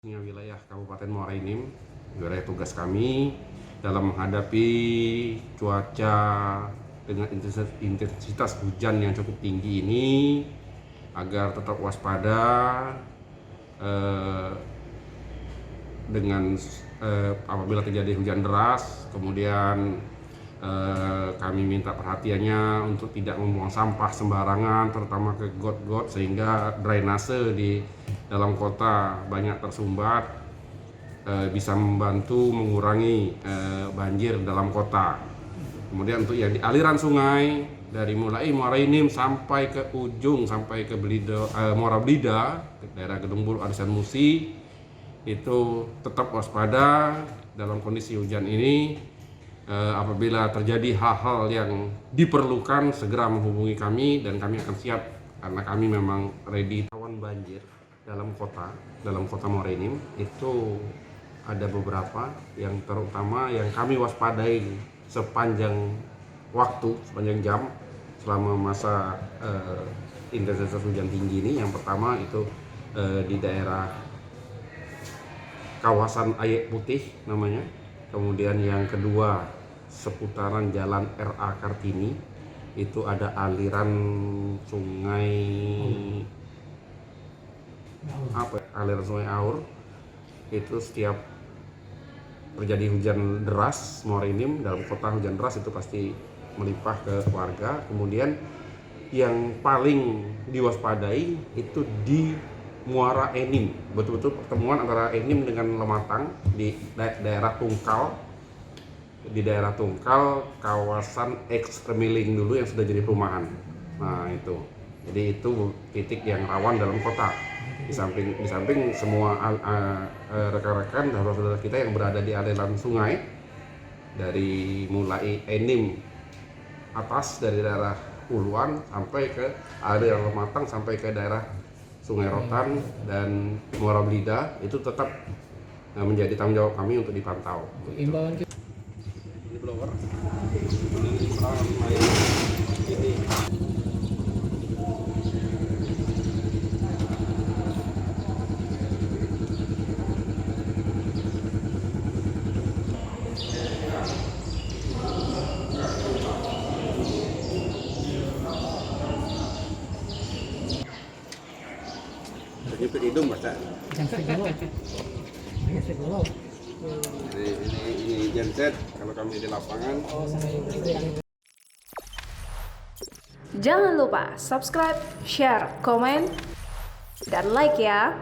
Wilayah Kabupaten Muara Enim, wilayah tugas kami dalam menghadapi cuaca dengan intensitas hujan yang cukup tinggi ini agar tetap waspada dengan apabila terjadi hujan deras. Kemudian kami minta perhatiannya untuk tidak membuang sampah sembarangan, terutama ke got-got, sehingga drainase di dalam kota banyak tersumbat, bisa membantu mengurangi banjir dalam kota. Kemudian untuk yang di aliran sungai dari mulai Muara Enim sampai ke ujung, sampai ke Muara Blida, daerah Gedung Bulu, Arisan Musi, itu tetap waspada dalam kondisi hujan ini. Apabila terjadi hal-hal yang diperlukan, segera menghubungi kami dan kami akan siap, karena kami memang ready. Rawan banjir dalam kota Muara Enim itu ada beberapa, yang terutama yang kami waspadai sepanjang waktu, sepanjang jam selama masa intensitas hujan tinggi ini. Yang pertama itu di daerah kawasan Ayek Putih namanya. Kemudian yang kedua seputaran Jalan RA Kartini, itu ada aliran sungai aliran sungai Aur. Itu setiap terjadi hujan deras Muara Enim, dalam kota hujan deras itu pasti melimpah ke warga. Kemudian yang paling diwaspadai itu di Muara Enim, betul-betul pertemuan antara Enim dengan Lematang di daerah Tungkal. Di daerah Tungkal, kawasan ex-remiling dulu yang sudah jadi perumahan. Nah itu, jadi itu titik yang rawan dalam kota. Di samping semua rekan-rekan dan saudara kita yang berada di aliran sungai, dari mulai Enim atas, dari daerah Uluan sampai ke aliran Lematang, sampai ke daerah Sungai Rotan dan Muara Blida, itu tetap menjadi tanggung jawab kami untuk dipantau. Imbauan Ini blower, ini air ini. Nyepit hidung baca. Ini genset kalau kami di lapangan. Jangan lupa subscribe, share, komen, dan like ya.